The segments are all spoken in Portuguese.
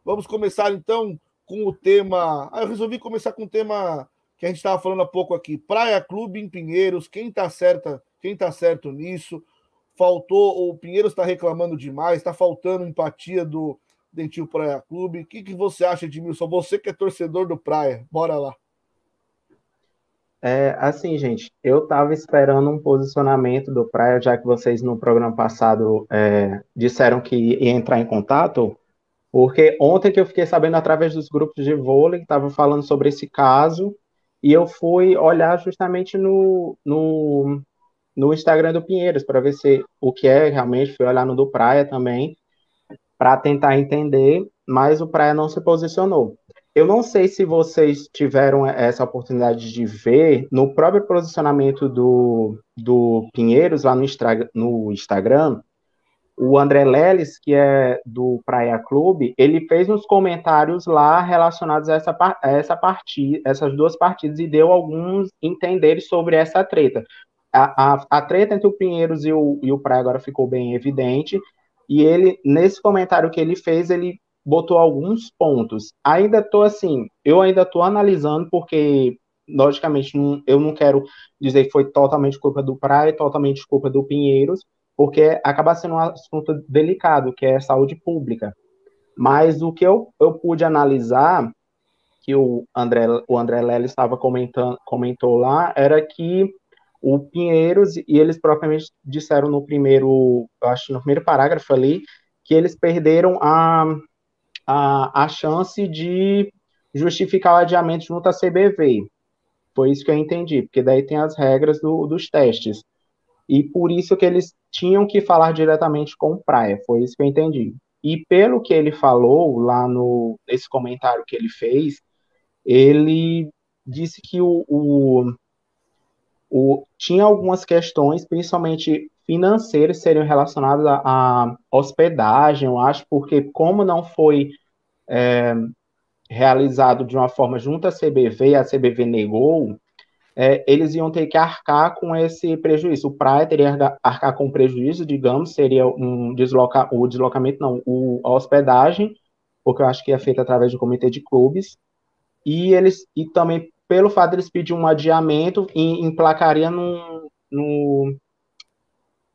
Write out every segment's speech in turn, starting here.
Vamos começar então com o tema. Eu resolvi começar com o tema que a gente estava falando há pouco aqui: Praia Clube em Pinheiros. Quem tá certo nisso? Faltou, o Pinheiros está reclamando demais, está faltando empatia do Dentil Praia Clube. O que você acha, Edmilson? Você que é torcedor do Praia, bora lá. Assim, gente, eu estava esperando um posicionamento do Praia, já que vocês no programa passado disseram que ia entrar em contato, porque ontem que eu fiquei sabendo através dos grupos de vôlei, que estavam falando sobre esse caso, e eu fui olhar justamente no Instagram do Pinheiros, para ver se o que é realmente, fui olhar no do Praia também, para tentar entender, mas o Praia não se posicionou. Eu não sei se vocês tiveram essa oportunidade de ver no próprio posicionamento do Pinheiros lá no Instagram, o André Leles, que é do Praia Clube, ele fez uns comentários lá relacionados a essas duas partidas e deu alguns entenderes sobre essa treta. A treta entre o Pinheiros e o Praia agora ficou bem evidente, e ele, nesse comentário que ele fez, ele botou alguns pontos. Eu ainda estou analisando, porque, logicamente, eu não quero dizer que foi totalmente culpa do Praia, totalmente culpa do Pinheiros, porque acaba sendo um assunto delicado, que é saúde pública. Mas o que eu pude analisar, que o André Lely comentou lá, era que o Pinheiros, e eles propriamente disseram no primeiro parágrafo ali, que eles perderam a chance de justificar o adiamento junto à CBV. Foi isso que eu entendi, porque daí tem as regras dos testes. E por isso que eles tinham que falar diretamente com o Praia, foi isso que eu entendi. E pelo que ele falou lá nesse comentário que ele fez, ele disse que tinha algumas questões, principalmente financeiras, seriam relacionadas à hospedagem, eu acho, porque como não foi realizado de uma forma junto à CBV, a CBV negou, eles iam ter que arcar com esse prejuízo. O Praia teria que arcar com prejuízo, digamos, seria o deslocamento, não, a hospedagem, porque eu acho que é feita através do comitê de clubes, e também, pelo fato de eles pedirem um adiamento, emplacaria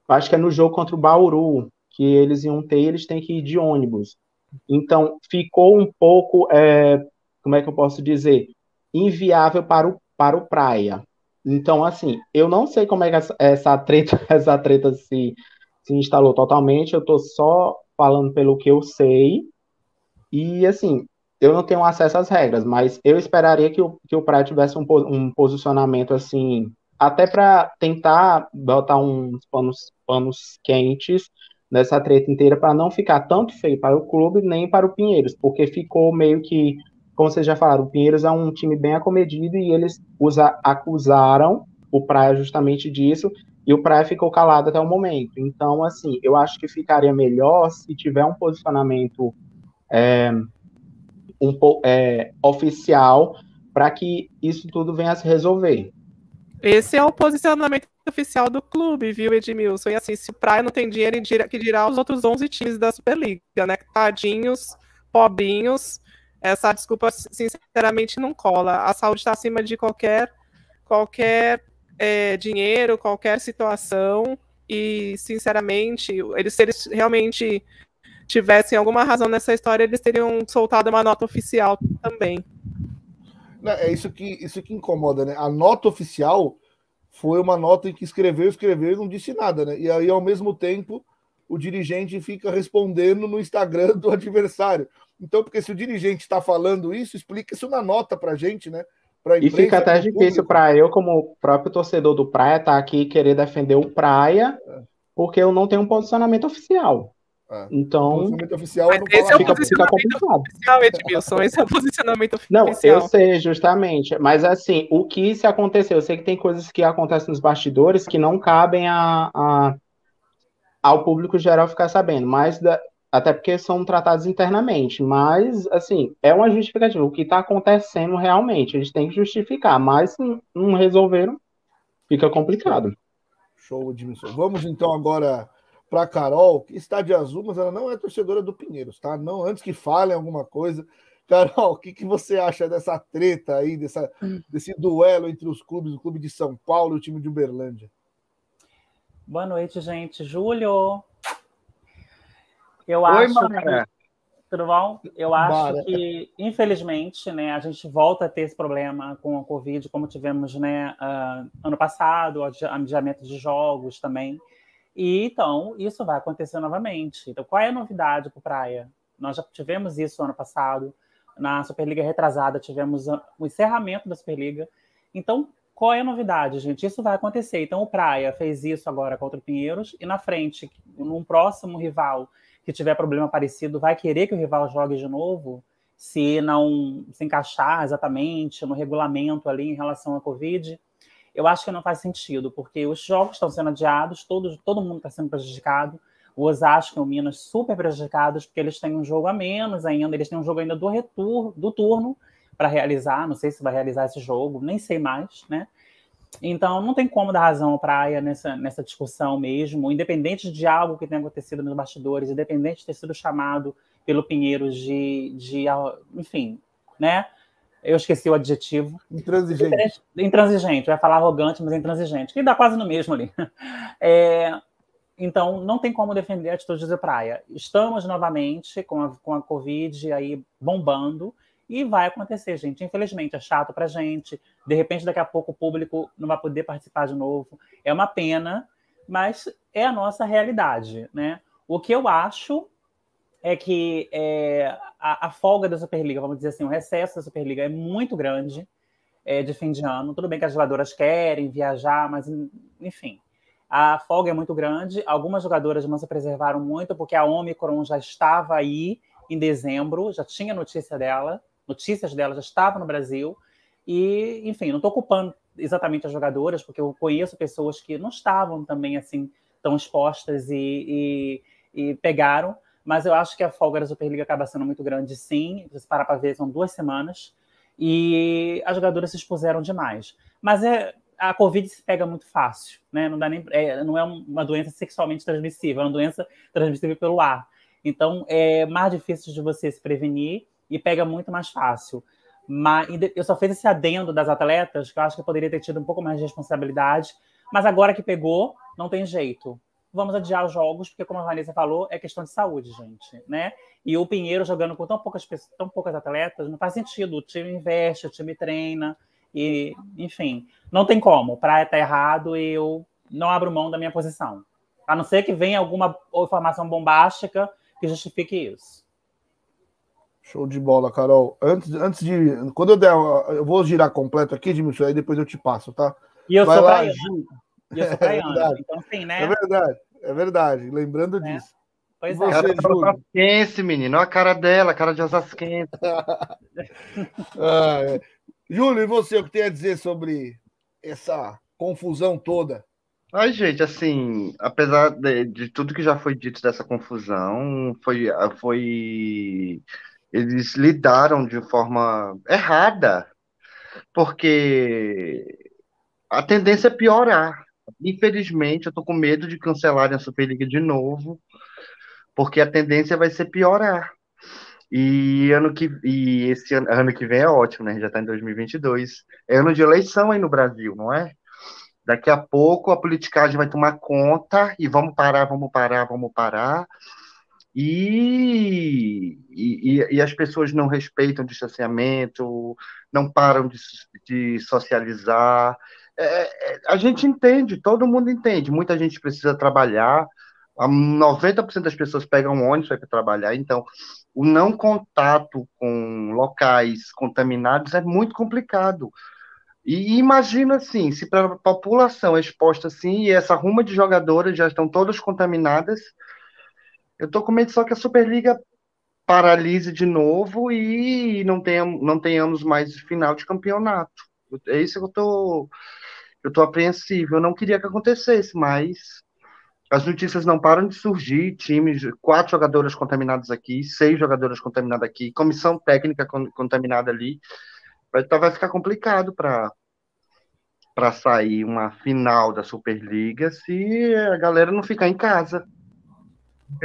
acho que é no jogo contra o Bauru, que eles têm que ir de ônibus. Então, ficou um pouco, como é que eu posso dizer, inviável para o Praia. Então, assim, eu não sei como é que essa treta, essa treta se instalou totalmente, eu estou só falando pelo que eu sei, e, assim, eu não tenho acesso às regras, mas eu esperaria que o Praia tivesse um posicionamento, assim, até para tentar botar uns panos quentes nessa treta inteira, para não ficar tanto feio para o clube, nem para o Pinheiros, porque ficou meio que, como vocês já falaram, o Pinheiros é um time bem acomedido e eles acusaram o Praia justamente disso, e o Praia ficou calado até o momento. Então, assim, eu acho que ficaria melhor se tiver um posicionamento oficial para que isso tudo venha a se resolver. Esse é o posicionamento oficial do clube, viu, Edmilson? E assim, se o Praia não tem dinheiro, que dirá os outros 11 times da Superliga, né? Tadinhos, pobrinhos, essa desculpa, sinceramente, não cola. A saúde está acima de qualquer dinheiro, qualquer situação, e, sinceramente, se eles realmente tivessem alguma razão nessa história, eles teriam soltado uma nota oficial também. É isso que incomoda, né? A nota oficial foi uma nota em que escreveu e não disse nada, né? E aí, ao mesmo tempo, o dirigente fica respondendo no Instagram do adversário. Então, porque se o dirigente está falando isso, explica isso na nota para a gente, né? Pra imprensa, e fica até difícil para eu, como próprio torcedor do Praia, estar aqui e querer defender o Praia, porque eu não tenho um posicionamento oficial. Então, oficial esse é o posicionamento oficial, Edmilson. Esse é o posicionamento oficial. Não, eu sei, justamente. Mas, assim, o que se aconteceu? Eu sei que tem coisas que acontecem nos bastidores que não cabem ao público geral ficar sabendo, mas até porque são tratados internamente. Mas, assim, é uma justificativa. O que está acontecendo realmente, eles têm que justificar, mas se não resolveram, fica complicado. Show, Edmilson. Vamos, então, agora para Carol, que está de azul, mas ela não é torcedora do Pinheiros, tá? Não, antes que falem alguma coisa. Carol, o que você acha dessa treta aí, desse duelo entre os clubes, o clube de São Paulo e o time de Uberlândia? Boa noite, gente. Júlio, eu Oi, acho Mara. tudo bom? Eu acho Mara. que, infelizmente, né, a gente volta a ter esse problema com a Covid, como tivemos, né, ano passado, adiamento de jogos também. E então, isso vai acontecer novamente. Então, qual é a novidade para o Praia? Nós já tivemos isso ano passado. Na Superliga retrasada, tivemos o encerramento da Superliga. Então, qual é a novidade, gente? Isso vai acontecer. Então, o Praia fez isso agora contra o Pinheiros. E na frente, num próximo rival que tiver problema parecido, vai querer que o rival jogue de novo, se não se encaixar exatamente no regulamento ali em relação à Covid. Eu acho que não faz sentido, porque os jogos estão sendo adiados, todo mundo está sendo prejudicado. O Osasco e o Minas super prejudicados, porque eles têm um jogo a menos ainda, eles têm um jogo ainda do turno para realizar, não sei se vai realizar esse jogo, nem sei mais, né? Então, não tem como dar razão ao Praia nessa discussão mesmo, independente de algo que tenha acontecido nos bastidores, independente de ter sido chamado pelo Pinheiros enfim, né? Eu esqueci o adjetivo. Intransigente. Intransigente, eu ia falar arrogante, mas intransigente, que dá quase no mesmo ali. Então, não tem como defender a atitude do Praia. Estamos novamente com a Covid aí bombando, e vai acontecer, gente. Infelizmente, é chato pra gente. De repente, daqui a pouco, o público não vai poder participar de novo. É uma pena, mas é a nossa realidade, né? O que eu acho é que a folga da Superliga, vamos dizer assim, o recesso da Superliga é muito grande de fim de ano. Tudo bem que as jogadoras querem viajar, mas, enfim, a folga é muito grande. Algumas jogadoras não se preservaram muito, porque a Omicron já estava aí em dezembro, já tinha notícias dela já estavam no Brasil. E, enfim, não estou culpando exatamente as jogadoras, porque eu conheço pessoas que não estavam também assim tão expostas e pegaram. Mas eu acho que a folga da Superliga acaba sendo muito grande, sim. Se parar para ver, são 2 semanas. E as jogadoras se expuseram demais. Mas a Covid se pega muito fácil, né? Não é uma doença sexualmente transmissível, é uma doença transmissível pelo ar. Então, é mais difícil de você se prevenir e pega muito mais fácil. Mas eu só fiz esse adendo das atletas, que eu acho que eu poderia ter tido um pouco mais de responsabilidade. Mas agora que pegou, não tem jeito. Vamos adiar os jogos, porque, como a Vanessa falou, é questão de saúde, gente, né? E o Pinheiro jogando com tão poucas atletas, não faz sentido. O time investe, o time treina, e, enfim, não tem como. O Praia tá errado e eu não abro mão da minha posição. A não ser que venha alguma informação bombástica que justifique isso. Show de bola, Carol. Antes de. Quando eu vou girar completo aqui, Edmilson, aí depois eu te passo, tá? E eu Vai sou lá, praiana. E eu sou praiana. Então, sim, né? É verdade. Lembrando disso. Pois e você, Cara de osasquense, menino. Olha a cara dela, cara de osasquense. Júlio, e você, o que tem a dizer sobre essa confusão toda? Ai, gente, assim, apesar de tudo que já foi dito dessa confusão, eles lidaram de forma errada, porque a tendência é piorar. Infelizmente, eu tô com medo de cancelarem a Superliga de novo, porque a tendência vai ser piorar. E esse ano que vem é ótimo, né? A gente já está em 2022. É ano de eleição aí no Brasil, não é? Daqui a pouco a politicagem vai tomar conta e vamos parar, vamos parar, vamos parar. E as pessoas não respeitam o distanciamento, não param de socializar. A gente entende, todo mundo entende. Muita gente precisa trabalhar, 90% das pessoas pegam ônibus para trabalhar, então o não contato com locais contaminados é muito complicado. E imagina assim, se para a população é exposta assim, e essa ruma de jogadoras já estão todas contaminadas, eu tô com medo só que a Superliga paralise de novo e não tenhamos mais final de campeonato. É isso que eu tô apreensivo. Eu não queria que acontecesse, mas as notícias não param de surgir, times, 4 jogadoras contaminadas aqui, 6 jogadoras contaminadas aqui, comissão técnica contaminada ali. Vai ficar complicado para sair uma final da Superliga se a galera não ficar em casa.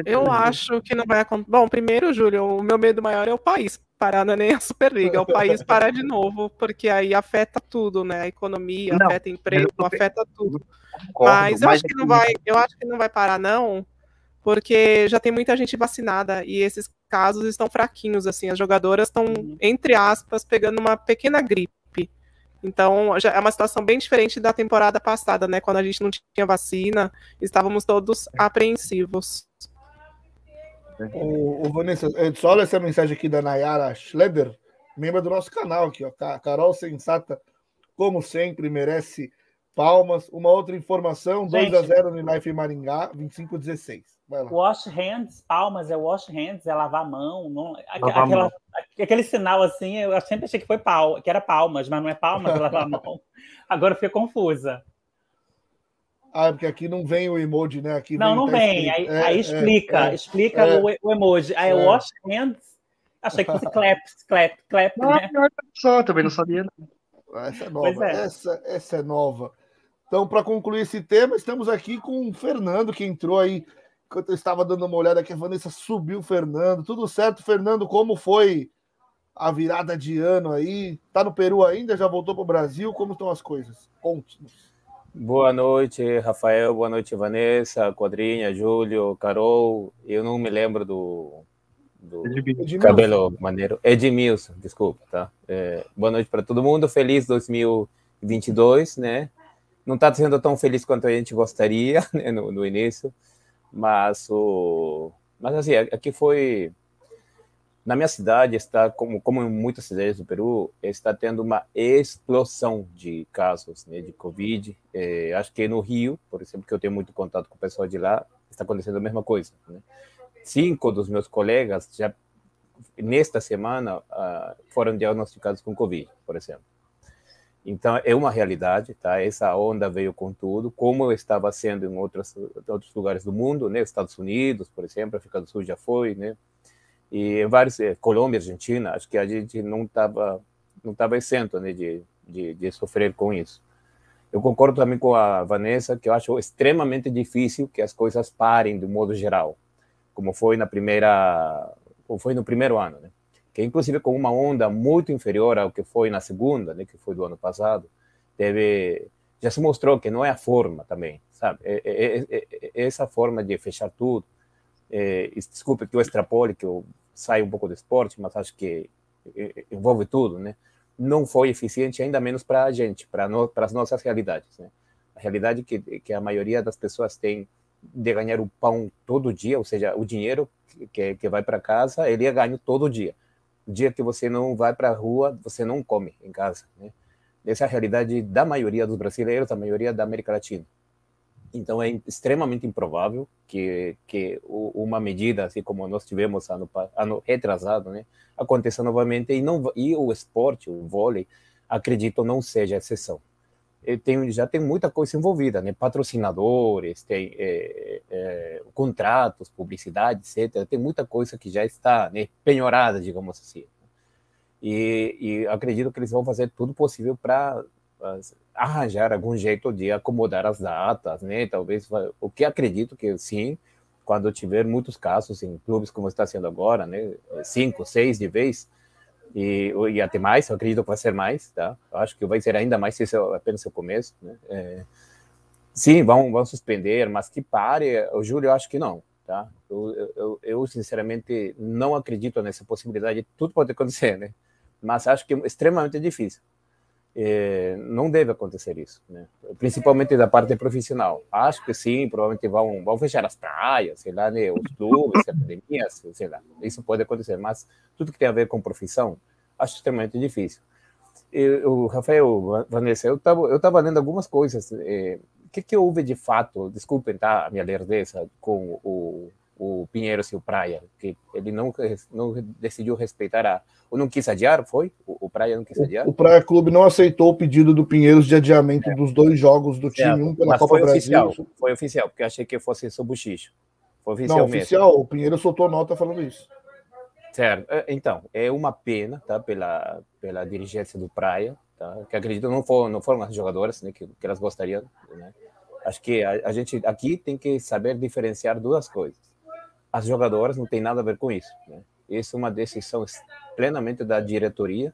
Eu acho que não vai acontecer. Bom, primeiro, Júlio, o meu medo maior é o país parar, não é nem a Superliga, é o país parar de novo, porque aí afeta tudo, né? A economia, Não, afeta emprego, afeta tudo. concordo, Mas eu mas acho que não vai, eu acho que não vai parar, não, porque já tem muita gente vacinada e esses casos estão fraquinhos, assim, as jogadoras estão, entre aspas, pegando uma pequena gripe. Então, já é uma situação bem diferente da temporada passada, né? Quando a gente não tinha vacina, estávamos todos apreensivos. O Vanessa, só olha essa mensagem aqui da Nayara Schleder, membro do nosso canal aqui, ó. Carol Sensata, como sempre, merece palmas. Uma outra informação, 2-0 no Life Maringá, 25-16. Vai lá. Wash hands, palmas, é wash hands, é lavar a mão. Não, Lavar a mão. aquele sinal assim, eu sempre achei que era palmas, mas não é palmas, é lavar a mão. Agora eu fiquei confusa. Ah, porque aqui não vem o emoji, né? Aqui não vem. Aí explica o emoji. Aí wash hands, achei que fosse clap, Não, né? só, também não sabia. Essa é nova. Essa é nova. Então, para concluir esse tema, estamos aqui com o Fernando, que entrou aí, enquanto eu estava dando uma olhada aqui, a Vanessa subiu o Fernando. Tudo certo, Fernando? Como foi a virada de ano aí? Tá no Peru ainda? Já voltou para o Brasil? Como estão as coisas? Conte-nos. Boa noite, Rafael. Boa noite, Vanessa, Quadrinha, Júlio, Carol. Eu não me lembro do cabelo maneiro. Edmilson, desculpa, tá? Boa noite para todo mundo. Feliz 2022, né? Não está sendo tão feliz quanto a gente gostaria, né, no início, mas assim, aqui foi... Na minha cidade, está, como em muitas cidades do Peru, está tendo uma explosão de casos, né, de Covid. Acho que no Rio, por exemplo, que eu tenho muito contato com o pessoal de lá, está acontecendo a mesma coisa, né? 5 dos meus colegas, já nesta semana, foram diagnosticados com Covid, por exemplo. Então, é uma realidade, tá? Essa onda veio com tudo, como estava sendo em outros lugares do mundo, né? Estados Unidos, por exemplo, a África do Sul já foi, né? E em vários, Colômbia, Argentina, acho que a gente não estava isento, né, de sofrer com isso. Eu concordo também com a Vanessa, que eu acho extremamente difícil que as coisas parem de modo geral, como foi no primeiro ano, né? Que inclusive com uma onda muito inferior ao que foi na segunda, né, que foi do ano passado, já se mostrou que não é a forma também, sabe? Essa forma de fechar tudo. Desculpe que eu extrapole, que eu saio um pouco do esporte, mas acho que envolve tudo, né? Não foi eficiente, ainda menos para a gente, para as nossas realidades, né? A realidade que a maioria das pessoas tem de ganhar o pão todo dia, ou seja, o dinheiro que vai para casa, ele é ganho todo dia. O dia que você não vai para a rua, você não come em casa, né? Essa é a realidade da maioria dos brasileiros, da maioria da América Latina. Então, é extremamente improvável que uma medida, assim como nós tivemos ano retrasado, né, aconteça novamente, e o esporte, o vôlei, acredito, não seja exceção. Já tem muita coisa envolvida, né? Patrocinadores, tem contratos, publicidade, etc. Tem muita coisa que já está, né, penhorada, digamos assim. E acredito que eles vão fazer tudo possível para arranjar algum jeito de acomodar as datas, né? Talvez, o que acredito que sim, quando tiver muitos casos em clubes como está sendo agora, né? 5, 6 de vez, e até mais, eu acredito que vai ser mais, tá? Eu acho que vai ser ainda mais se isso é apenas o começo, né? Sim, vão suspender, mas que pare, o Júlio, eu acho que não, tá? Eu sinceramente não acredito nessa possibilidade. Tudo pode acontecer, né? Mas acho que é extremamente difícil. Não deve acontecer isso, né? Principalmente da parte profissional. Acho que sim, provavelmente vão fechar as praias, sei lá, né? Os clubes, academias, sei lá. Isso pode acontecer, mas tudo que tem a ver com profissão, acho extremamente difícil. O Rafael, Vanessa, eu estava lendo algumas coisas. O que houve de fato, desculpem, tá, a minha lerdeza, com o Pinheiros e o Praia, que ele não decidiu respeitar ou não quis adiar, foi? O Praia não quis adiar? O Praia Clube não aceitou o pedido do Pinheiros de adiamento dos 2 jogos do time, um pela Copa Brasil. Foi oficial, porque achei que fosse só buchicho. Foi oficial não, mesmo. Oficial, o Pinheiros soltou nota falando isso. Certo. Então, é uma pena, tá, pela dirigência do Praia, tá, que acredito não foram as jogadoras, né, que elas gostariam, né? Acho que a gente aqui tem que saber diferenciar duas coisas. as jogadoras não têm nada a ver com isso, né? Essa é uma decisão plenamente da diretoria,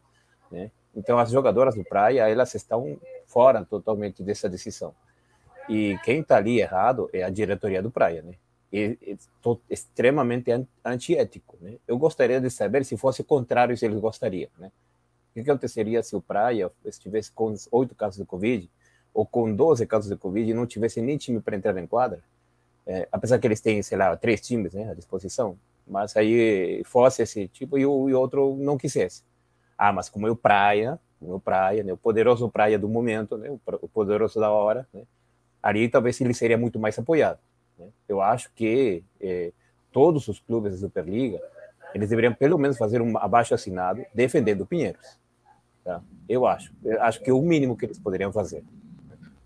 né? Então, as jogadoras do Praia, elas estão fora totalmente dessa decisão. E quem está ali errado é a diretoria do Praia, né? Extremamente antiético, né? Eu gostaria de saber se fosse contrário, se eles gostariam, né? O que aconteceria se o Praia estivesse com 8 casos de Covid ou com 12 casos de Covid e não tivesse nem time para entrar em quadra? Apesar que eles têm, sei lá, 3 times, né, à disposição, mas aí fosse esse tipo e o outro não quisesse. Mas como é o Praia, né, o poderoso Praia do momento, né, o poderoso da hora, né, ali talvez ele seria muito mais apoiado, né? Eu acho que todos os clubes da Superliga, eles deveriam pelo menos fazer um abaixo-assinado defendendo o Pinheiros. Tá? Eu acho que é o mínimo que eles poderiam fazer.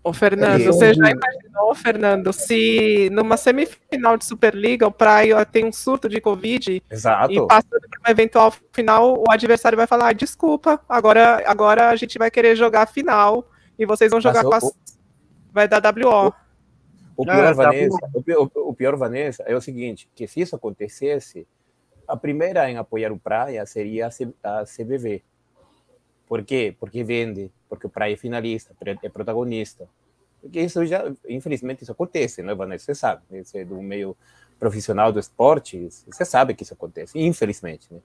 Ô, Fernando, você já imaginou, Fernando, se numa semifinal de Superliga o Praia tem um surto de Covid, exato, e passando por uma eventual final, o adversário vai falar, desculpa, agora a gente vai querer jogar a final e vocês vão jogar vai dar WO. O pior, Vanessa, é o seguinte, que se isso acontecesse, a primeira em apoiar o Praia seria a CBV. Por quê? Porque vende, porque o Praia é finalista, é protagonista. Porque isso já, infelizmente, isso acontece, não é, Vanessa? Você sabe, né? Você é do meio profissional do esporte, você sabe que isso acontece, infelizmente, né?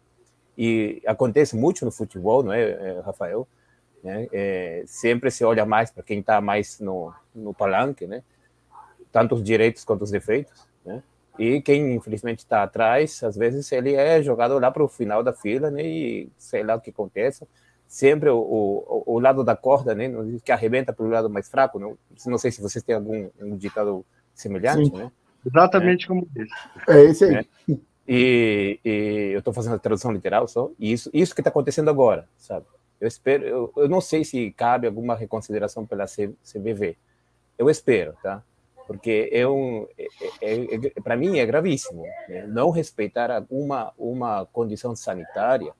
E acontece muito no futebol, não é, Rafael? Né? Sempre se olha mais para quem está mais no palanque, né? Tanto os direitos quanto os defeitos, né? E quem, infelizmente, está atrás, às vezes ele é jogado lá para o final da fila, né? E sei lá o que acontece. Sempre o lado da corda, né, que arrebenta pelo lado mais fraco. Não sei se vocês têm algum ditado semelhante, sim, né? Exatamente como esse. É esse aí. Né? E eu estou fazendo a tradução literal só. E isso que está acontecendo agora, sabe? Eu não sei se cabe alguma reconsideração pela CBV. Eu espero, tá? Porque para mim é gravíssimo, né? Não respeitar uma condição sanitária.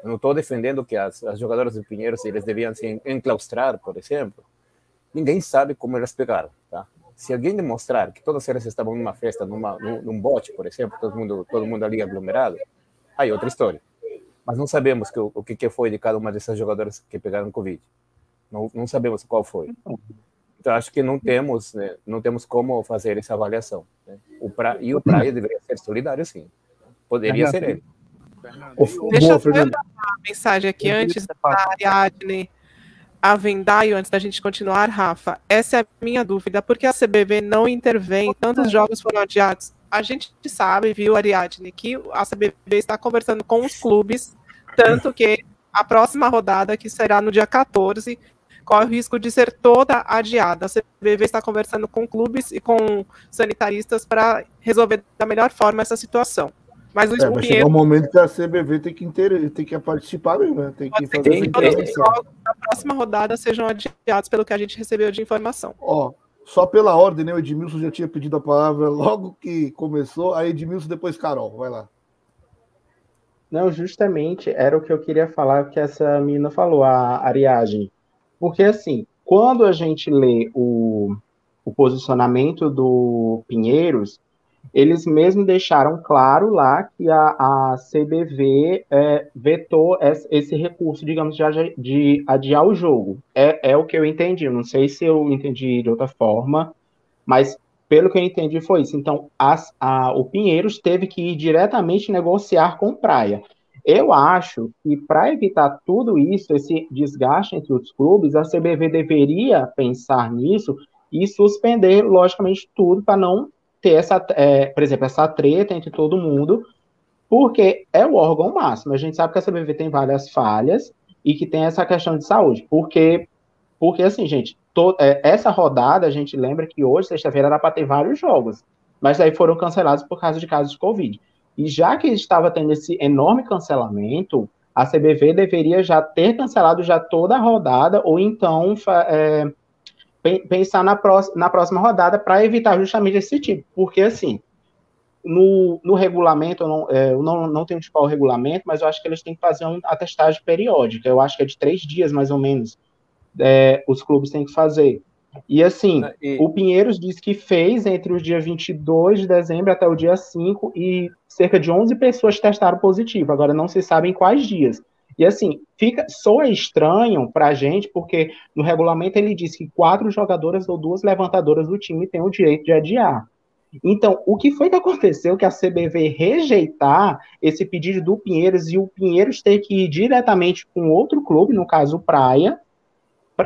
Eu não estou defendendo que as jogadoras do Pinheiros eles deviam se enclaustrar, por exemplo. Ninguém sabe como elas pegaram, tá? Se alguém demonstrar que todas elas estavam numa festa, num bote, por exemplo, todo mundo ali aglomerado, aí outra história. Mas não sabemos o que foi de cada uma dessas jogadoras que pegaram Covid. Não sabemos qual foi. Então, acho que não temos como fazer essa avaliação, né? O Praia deveria ser solidário, sim. Poderia ser ele. Deixa eu dar uma mensagem aqui antes da Ariadne Avendaio, antes da gente continuar, Rafa. Essa é a minha dúvida, porque a CBV não intervém, tantos jogos foram adiados. A gente sabe, viu, Ariadne, que a CBV está conversando com os clubes, tanto que a próxima rodada, que será no dia 14, corre o risco de ser toda adiada. A CBV está conversando com clubes e com sanitaristas para resolver da melhor forma essa situação. Mas vai chegar um momento que a CBV tem que participar mesmo, né? Tem que fazer essa intervenção. Na próxima rodada sejam adiados pelo que a gente recebeu de informação. Só pela ordem, né? O Edmilson já tinha pedido a palavra logo que começou. Aí Edmilson, depois Carol. Vai lá. Não, justamente era o que eu queria falar, que essa menina falou, a Ariadne. Porque, assim, quando a gente lê o posicionamento do Pinheiros, eles mesmo deixaram claro lá que a CBV vetou esse recurso, digamos, de adiar o jogo. É o que eu entendi. Eu não sei se eu entendi de outra forma, mas pelo que eu entendi foi isso. Então, o Pinheiros teve que ir diretamente negociar com o Praia. Eu acho que para evitar tudo isso, esse desgaste entre os clubes, a CBV deveria pensar nisso e suspender, logicamente, tudo para não ter por exemplo, essa treta entre todo mundo, porque é o órgão máximo. A gente sabe que a CBV tem várias falhas e que tem essa questão de saúde. Porque assim, gente, essa rodada, a gente lembra que hoje, sexta-feira, era para ter vários jogos, mas aí foram cancelados por causa de casos de Covid. E já que estava tendo esse enorme cancelamento, a CBV deveria já ter cancelado já toda a rodada, ou então pensar na próxima rodada para evitar justamente esse tipo. Porque, assim, no regulamento, eu não tenho de qual o regulamento, mas eu acho que eles têm que fazer uma atestagem periódica. Eu acho que é de 3 dias, mais ou menos, os clubes têm que fazer. E assim, o Pinheiros disse que fez entre os dias 22 de dezembro até o dia 5 e cerca de 11 pessoas testaram positivo. Agora não se sabe em quais dias. E assim, soa estranho pra gente, porque no regulamento ele diz que 4 jogadoras ou 2 levantadoras do time têm o direito de adiar. Então, o que foi que aconteceu que a CBV rejeitar esse pedido do Pinheiros e o Pinheiros ter que ir diretamente com outro clube, no caso o Praia,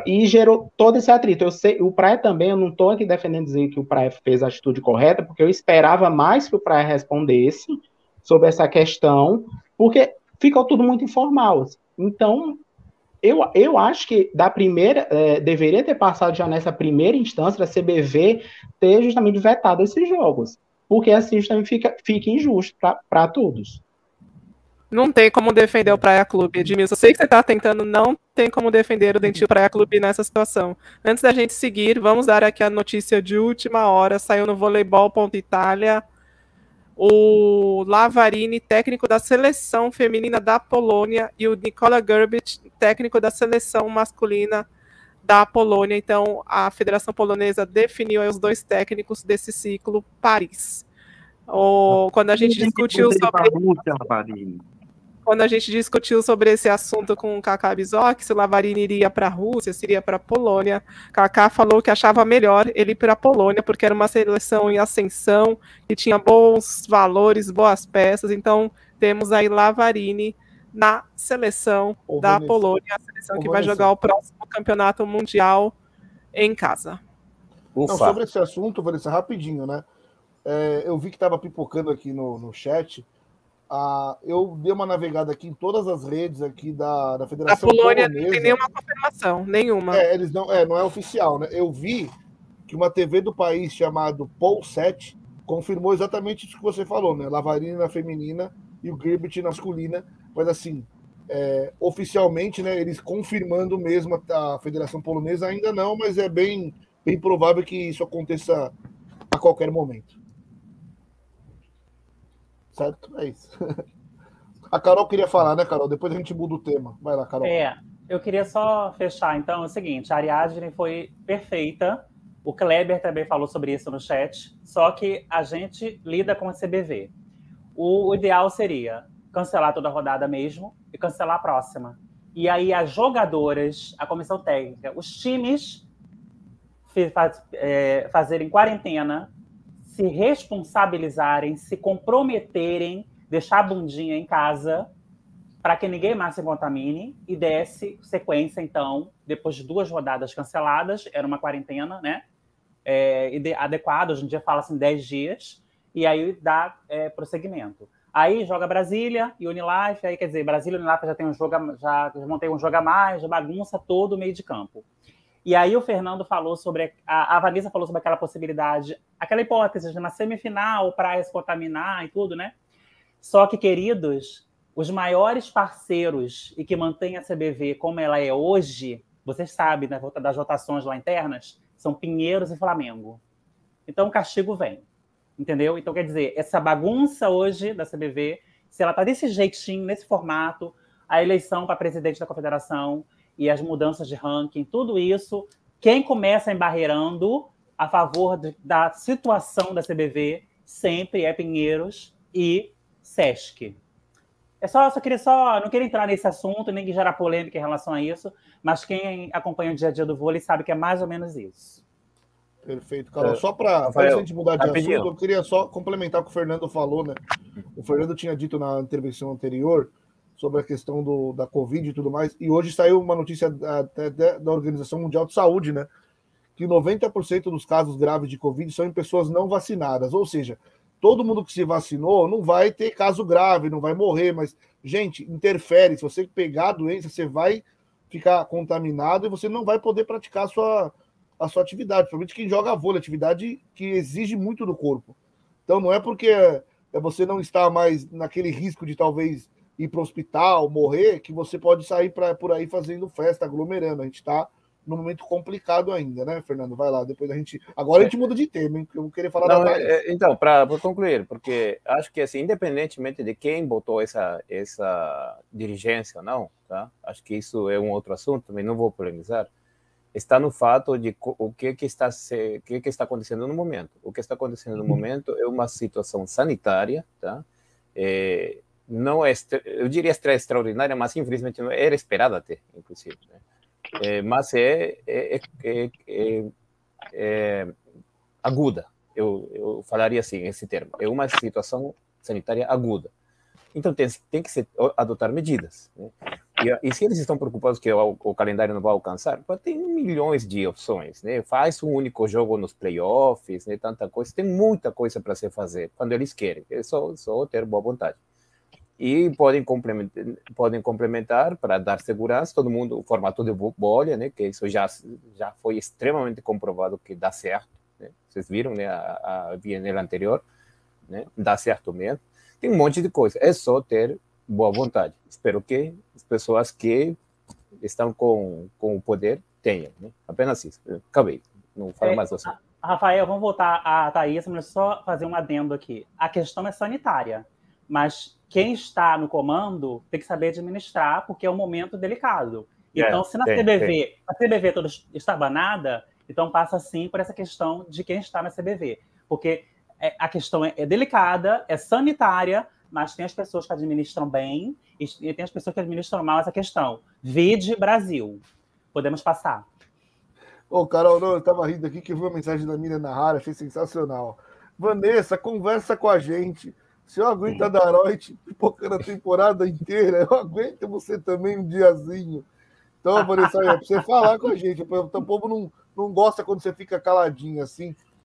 e gerou todo esse atrito. Eu sei, o Praia também, eu não estou aqui defendendo dizer que o Praia fez a atitude correta, porque eu esperava mais que o Praia respondesse sobre essa questão, porque ficou tudo muito informal. Então, eu acho que deveria ter passado já nessa primeira instância a CBV ter justamente vetado esses jogos, porque assim também fica injusto para todos. Não tem como defender o Praia Clube, Edmilson. Eu sei que você está tentando, não tem como defender o Dentil Praia Clube nessa situação. Antes da gente seguir, vamos dar aqui a notícia de última hora. Saiu no Voleibol.Itália. O Lavarini, técnico da seleção feminina da Polônia, e o Nikola Grbich, técnico da seleção masculina da Polônia. Então, a Federação Polonesa definiu os 2 técnicos desse ciclo Paris. Quando a gente discutiu sobre esse assunto com o Kaká Bizok, se o Lavarini iria para a Rússia, se iria para a Polônia, Kaká falou que achava melhor ele ir para a Polônia, porque era uma seleção em ascensão, que tinha bons valores, boas peças. Então, temos aí Lavarini na seleção da Polônia, a seleção que vai jogar o próximo campeonato mundial em casa. Não, sobre esse assunto, Vanessa, rapidinho, né? Eu vi que estava pipocando aqui no chat. Eu dei uma navegada aqui em todas as redes aqui da Federação Polônia. Polonesa. Não tem nenhuma confirmação, nenhuma. Eles não é oficial, né? Eu vi que uma TV do país chamado Polsat confirmou exatamente isso que você falou, né? Lavarini na feminina e o Grbich na masculina, mas assim, oficialmente, né? Eles confirmando mesmo a Federação Polonesa ainda não, mas é bem provável que isso aconteça a qualquer momento. Certo? É isso. A Carol queria falar, né, Carol? Depois a gente muda o tema. Vai lá, Carol. Eu queria só fechar, então, é o seguinte. A Ariadne foi perfeita. O Kleber também falou sobre isso no chat. Só que a gente lida com a CBV. O ideal seria cancelar toda a rodada mesmo e cancelar a próxima. E aí as jogadoras, a comissão técnica, os times fazerem quarentena, se responsabilizarem, se comprometerem, deixar a bundinha em casa para que ninguém mais se contamine e desse sequência, então, depois de 2 rodadas canceladas, era uma quarentena, né? Adequada, hoje em dia fala-se em 10 dias, e aí dá prosseguimento. Aí joga Brasília e Unilife, aí quer dizer, Brasília e Unilife já tem já montei um jogo a mais, já bagunça todo o meio de campo. E aí o Fernando falou sobre, a Vanessa falou sobre aquela possibilidade, aquela hipótese de na semifinal o Praia se contaminar e tudo, né? Só que, queridos, os maiores parceiros e que mantêm a CBV como ela é hoje, vocês sabem, né, das votações lá internas, são Pinheiros e Flamengo. Então o castigo vem, entendeu? Então, quer dizer, essa bagunça hoje da CBV, se ela está desse jeitinho, nesse formato, a eleição para presidente da confederação e as mudanças de ranking, tudo isso, quem começa embarreirando a favor da situação da CBV sempre é Pinheiros e Sesc. Não queria entrar nesse assunto, nem que gerar polêmica em relação a isso, mas quem acompanha o dia a dia do vôlei sabe que é mais ou menos isso. Perfeito, Carol. Só para a gente mudar de assunto, eu queria só complementar o que o Fernando falou, né? O Fernando tinha dito na intervenção anterior sobre a questão da Covid e tudo mais, e hoje saiu uma notícia até da Organização Mundial de Saúde, né? Que 90% dos casos graves de Covid são em pessoas não vacinadas, ou seja, todo mundo que se vacinou não vai ter caso grave, não vai morrer, mas, gente, interfere. Se você pegar a doença, você vai ficar contaminado e você não vai poder praticar a sua atividade, principalmente quem joga vôlei, atividade que exige muito do corpo. Então, não é porque você não está mais naquele risco de talvez ir para o hospital, morrer, que você pode sair por aí fazendo festa, aglomerando. A gente está num momento complicado ainda, né, Fernando? Vai lá, depois Agora a gente muda de tema, hein? Eu vou querer falar da Thaís. Então, para concluir, porque acho que, assim, independentemente de quem botou essa dirigência ou não, tá? Acho que isso é um outro assunto, também não vou polemizar. está no fato de o que está acontecendo no momento. O que está acontecendo no momento é uma situação sanitária, tá? Não é, eu diria extraordinária, mas infelizmente não era esperada até, inclusive, né? Mas é aguda. Eu falaria assim esse termo. É uma situação sanitária aguda. Então tem que adotar medidas, né? E se eles estão preocupados que o calendário não vai alcançar, tem milhões de opções, né? Faz um único jogo nos playoffs, né? Tanta coisa, tem muita coisa para se fazer quando eles querem. É só ter boa vontade. E podem complementar para dar segurança, todo mundo, o formato de bolha, né? Que isso já foi extremamente comprovado que dá certo, né? Vocês viram, né? A Bienal anterior, né? Dá certo mesmo. Tem um monte de coisa, é só ter boa vontade. Espero que as pessoas que estão com o poder tenham, né? Apenas isso. Acabei. Não falo mais assim. Rafael, vamos voltar a Thaís, mas só fazer um adendo aqui. A questão é sanitária, mas quem está no comando tem que saber administrar, porque é um momento delicado. Então, se na CBV, a CBV toda está banada, então passa sim por essa questão de quem está na CBV. Porque a questão é delicada, é sanitária, mas tem as pessoas que administram bem e tem as pessoas que administram mal essa questão. Vide Brasil. Podemos passar. Ô, Carol, não, eu estava rindo aqui que eu vi uma mensagem da Miriam Nahara, achei sensacional. Vanessa, conversa com a gente. Se eu aguento a Daroit pipocando a temporada inteira, eu aguento você também um diazinho. Então, Vanessa, é pra você falar com a gente. O povo não gosta quando você fica caladinho assim.